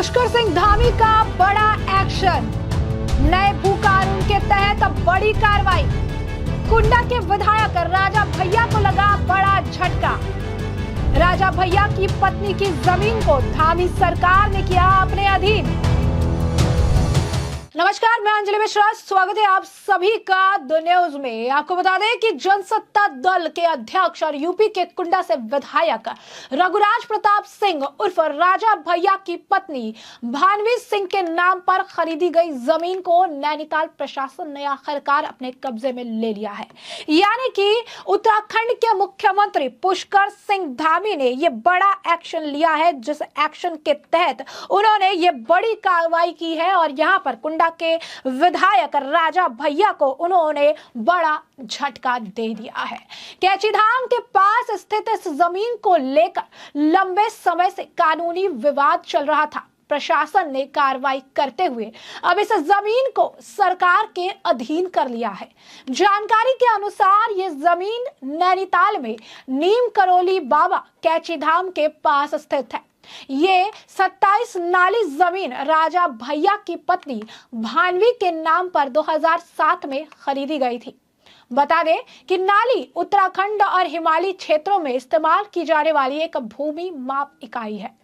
पुष्कर सिंह धामी का बड़ा एक्शन। नए भू कानून के तहत बड़ी कार्रवाई। कुंडा के विधायक राजा भैया को लगा बड़ा झटका। राजा भैया की पत्नी की जमीन को धामी सरकार ने किया अपने अधीन। नमस्कार, मैं अंजलि मिश्रा, स्वागत है आप सभी का द न्यूज में। आपको बता दें कि जनसत्ता दल के अध्यक्ष और यूपी के कुंडा से विधायक रघुराज प्रताप सिंह उर्फ राजा भैया की पत्नी भानवी सिंह के नाम पर खरीदी गई जमीन को नैनीताल प्रशासन ने आखिरकार अपने कब्जे में ले लिया है। यानी कि उत्तराखंड के मुख्यमंत्री पुष्कर सिंह धामी ने ये बड़ा एक्शन लिया है, जिस एक्शन के तहत उन्होंने ये बड़ी कार्रवाई की है और यहाँ पर कुंडा के विधायक राजा भैया को उन्होंने बड़ा झटका दे दिया है। कैचीधाम के पास स्थित इस जमीन को लेकर लंबे समय से कानूनी विवाद चल रहा था। प्रशासन ने कार्रवाई करते हुए अब इस जमीन को सरकार के अधीन कर लिया है। जानकारी के अनुसार ये जमीन नैनीताल में नीम करोली बाबा कैचीधाम के पास स्थित है। ये 27 नाली जमीन राजा भैया की पत्नी भानवी के नाम पर 2007 में खरीदी गई थी। बता दें कि नाली उत्तराखंड और हिमालयी क्षेत्रों में इस्तेमाल की जाने वाली एक भूमि माप इकाई है।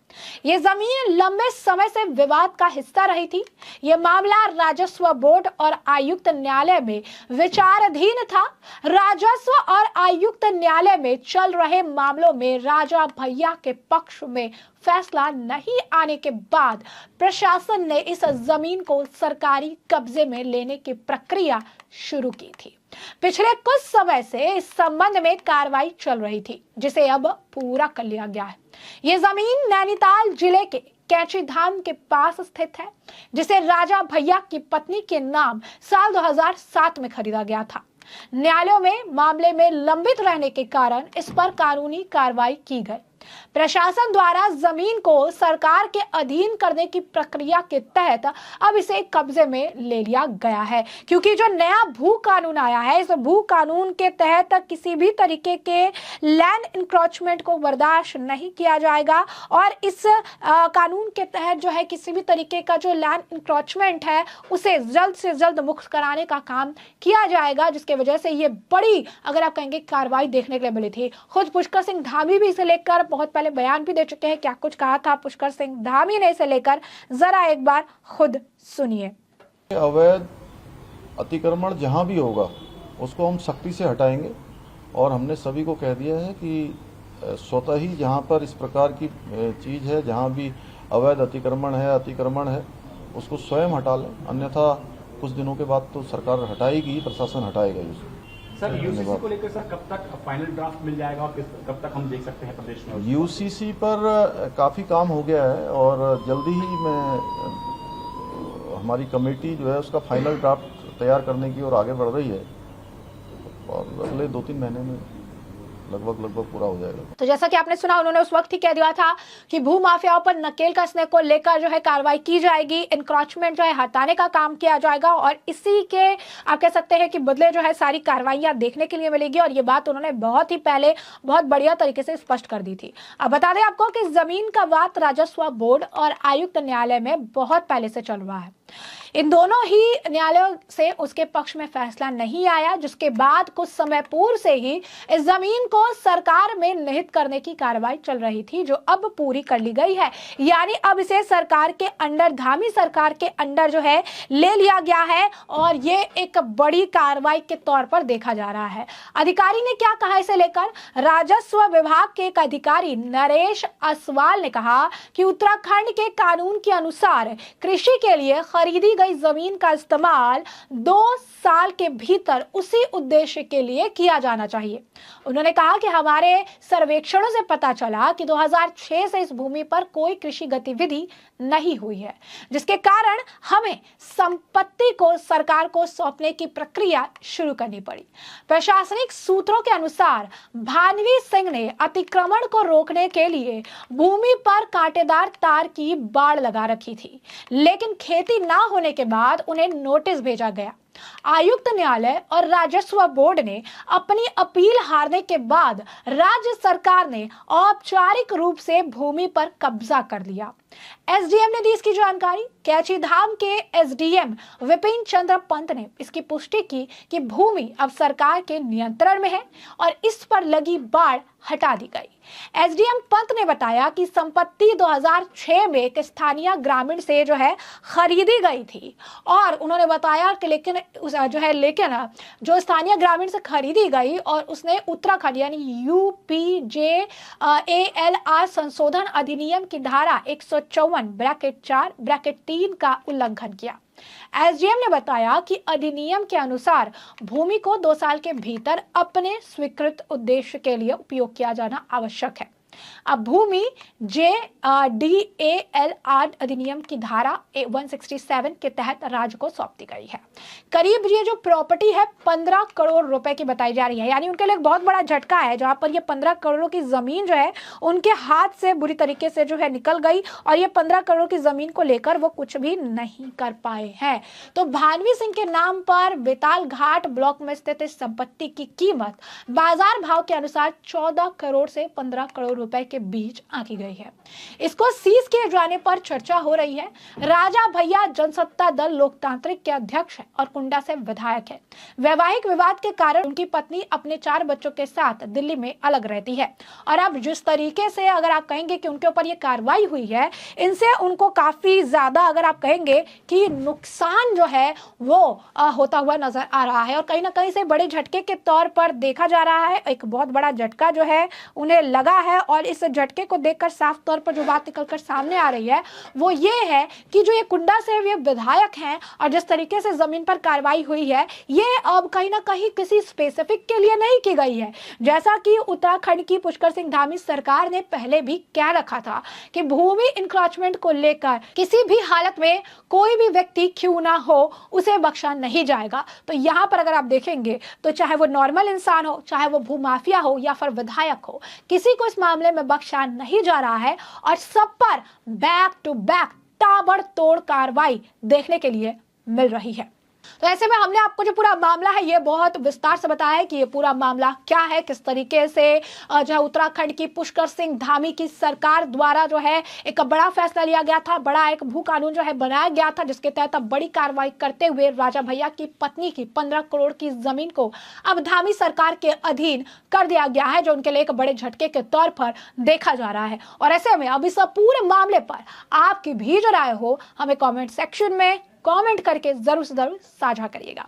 ये जमीन लंबे समय से विवाद का हिस्सा रही थी। ये मामला राजस्व बोर्ड और आयुक्त न्यायालय में विचाराधीन था। राजस्व और आयुक्त न्यायालय में चल रहे मामलों में राजा भैया के पक्ष में फैसला नहीं आने के बाद प्रशासन ने इस जमीन को सरकारी कब्जे में लेने की प्रक्रिया शुरू की थी। पिछले कुछ समय से इस संबंध में कार्रवाई चल रही थी, जिसे अब पूरा कर लिया गया है। ये जमीन नैनीताल जिले के कैचीधाम के पास स्थित है, जिसे राजा भैया की पत्नी के नाम साल 2007 में खरीदा गया था। न्यायालयों में मामले में लंबित रहने के कारण इस पर कानूनी कार्रवाई की गई। प्रशासन द्वारा जमीन को सरकार के अधीन करने की प्रक्रिया के तहत अब इसे कब्जे में ले लिया गया है, क्योंकि जो नया भू कानून आया है, इस भू कानून के तहत किसी भी तरीके के लैंड इंक्रोचमेंट को बर्दाश्त नहीं किया जाएगा और इस कानून के तहत जो है किसी भी तरीके का जो लैंड इंक्रोचमेंट है उसे जल्द से जल्द मुक्त कराने का काम किया जाएगा, जिसके वजह से ये बड़ी, अगर आप कहेंगे, कार्रवाई देखने के लिए मिली थी। खुद पुष्कर सिंह धामी भी इसे लेकर बहुत पहले बयान भी दे चुके हैं। क्या कुछ कहा था पुष्कर सिंह धामी ने इसे लेकर, जरा एक बार खुद सुनिए। अवैध अतिक्रमण जहां भी होगा उसको हम सख्ती से हटाएंगे और हमने सभी को कह दिया है कि स्वतः ही जहां पर इस प्रकार की चीज है, जहां भी अवैध अतिक्रमण है उसको स्वयं हटा लें, अन्यथा कुछ दिनों के बाद तो सरकार हटाएगी, प्रशासन हटाएगा उसको। सर, यूसीसी को लेकर सर कब तक फाइनल ड्राफ्ट मिल जाएगा और कब तक हम देख सकते हैं प्रदेश में? यूसीसी पर काफी काम हो गया है और जल्दी ही हमारी कमेटी जो है उसका फाइनल ड्राफ्ट तैयार करने की ओर आगे बढ़ रही है और अगले 2-3 महीने में लगभग पूरा हो जाएगा। तो जैसा कि आपने सुना, उन्होंने उस वक्त ही कह दिया था कि भू माफियाओं पर नकेल कसने को लेकर जो है कार्रवाई की जाएगी, इंक्रोचमेंट जो है हटाने का काम किया जाएगा और इसी के, आप कह सकते हैं कि बदले जो है सारी कार्रवाइयां देखने के लिए मिलेगी। और ये बात उन्होंने बहुत ही पहले बहुत बढ़िया तरीके से स्पष्ट कर दी थी। अब बता दें आपको कि जमीन का वाद राजस्व बोर्ड और आयुक्त न्यायालय में बहुत पहले से चल रहा है। इन दोनों ही न्यायालयों से उसके पक्ष में फैसला नहीं आया, जिसके बाद कुछ समय पूर्व से ही इस जमीन को सरकार में निहित करने की कार्रवाई चल रही थी, जो अब पूरी कर ली गई है। यानी अब इसे सरकार के अंडर, धामी सरकार के अंडर जो है ले लिया गया है और ये एक बड़ी कार्रवाई के तौर पर देखा जा रहा है। अधिकारी ने क्या कहा इसे लेकर? राजस्व विभाग के एक अधिकारी नरेश असवाल ने कहा कि उत्तराखंड के कानून के अनुसार कृषि के लिए खरीदी गई जमीन का इस्तेमाल 2 साल के भीतर उसी उद्देश्य के लिए किया जाना चाहिए। उन्होंने कहा कि हमारे सर्वेक्षणों से पता चला कि 2006 से इस भूमि पर कोई कृषि गतिविधि नहीं हुई है, जिसके कारण हमें संपत्ति को सरकार को सौंपने की प्रक्रिया शुरू करनी पड़ी। प्रशासनिक सूत्रों के अनुसार भानवी सिंह ने अतिक्रमण को रोकने के लिए भूमि पर कांटेदार तार की बाड़ लगा रखी थी, लेकिन खेती ना होने के बाद उन्हें नोटिस भेजा गया। आयुक्त न्यायालय और राजस्व बोर्ड ने अपनी अपील हारने के बाद राज्य सरकार ने औपचारिक रूप से भूमि पर कब्जा कर लिया। एसडीएम ने दी इसकी जानकारी। कैची धाम के एसडीएम विपिन चंद्र पंत ने इसकी पुष्टि की कि भूमि अब सरकार के नियंत्रण में है और इस पर लगी बाड़ हटा दी गई। एसडीएम पंत ने बताया कि संपत्ति 2006 में एक स्थानीय ग्रामीण से जो है खरीदी गई थी और उन्होंने बताया कि लेकिन जो स्थानीय ग्रामीण से खरीदी गई और उसने उत्तराखंड यानी UPJALR संशोधन अधिनियम की धारा 154(4)(3) का उल्लंघन किया। एसडीएम ने बताया कि अधिनियम के अनुसार भूमि को 2 साल के भीतर अपने स्वीकृत उद्देश्य के लिए उपयोग किया जाना आवश्यक है। अब भूमि JDALR अधिनियम की धारा 167 के तहत राज्य को सौंप दी गई है। करीब ये जो प्रॉपर्टी है 15 करोड़ रुपए की बताई जा रही है, यानी उनके लिए एक बहुत बड़ा झटका है जहां पर ये 15 करोड़ की जमीन जो है उनके हाथ से बुरी तरीके से जो है निकल गई और ये 15 करोड़ की जमीन को लेकर वो कुछ भी नहीं कर पाए हैं। तो भानवी सिंह के नाम पर बेताल घाट ब्लॉक में स्थित इस संपत्ति की कीमत बाजार भाव के अनुसार 14 करोड़ से 15 करोड़ रुपए के बीच आंकी गई है। इसको सीज किए जाने पर चर्चा हो रही है। राजा भैया जनसत्ता दल लोकतांत्रिक के अध्यक्ष हैं और कुंडा से विधायक हैं। वैवाहिक विवाद के कारण उनकी पत्नी अपने 4 बच्चों के साथ दिल्ली में अलग रहती है और अब जिस तरीके से अगर आप कहेंगे कि उनके ऊपर ये कार्रवाई हुई है, इनसे उनको काफी ज्यादा अगर आप कहेंगे कि नुकसान जो है वो होता हुआ नजर आ रहा है और कहीं ना कहीं से बड़े झटके के तौर पर देखा जा रहा है। एक बहुत बड़ा झटका जो है उन्हें लगा है और इस झटके को देखकर साफ तौर पर जो बात निकलकर सामने आ रही है वो ये है कि जो ये कुंडा से ये विधायक हैं और जिस तरीके से जमीन पर कार्रवाई हुई है ये अब कहीं ना कहीं किसी स्पेसिफिक के लिए नहीं की गई है। जैसा कि उत्तराखंड की पुष्कर सिंह धामी सरकार ने पहले भी कह रखा था कि भूमि इंक्रोचमेंट को लेकर किसी भी हालत में कोई भी व्यक्ति क्यों ना हो उसे बख्शा नहीं जाएगा। तो यहाँ पर अगर आप देखेंगे तो चाहे वो नॉर्मल इंसान हो, चाहे वो भूमाफिया हो या फिर विधायक हो, किसी को इस मामले में बख्शा नहीं जा रहा है और सब पर बैक टू बैक ताबड़तोड़ कार्रवाई देखने के लिए मिल रही है। तो ऐसे में हमने आपको जो पूरा मामला है ये बहुत विस्तार से बताया है कि ये पूरा मामला क्या है, किस तरीके से जो है उत्तराखंड की पुष्कर सिंह धामी की सरकार द्वारा जो है एक बड़ा फैसला लिया गया था, बड़ा एक भू कानून जो है बनाया गया था जिसके तहत अब बड़ी कार्रवाई करते हुए राजा भैया की पत्नी की 15 करोड़ की जमीन को अब धामी सरकार के अधीन कर दिया गया है, जो उनके लिए एक बड़े झटके के तौर पर देखा जा रहा है। और ऐसे में अब इस पूरे मामले पर आपकी भी जो राय हो हमें कॉमेंट सेक्शन में कमेंट करके जरूर से जरूर साझा करिएगा।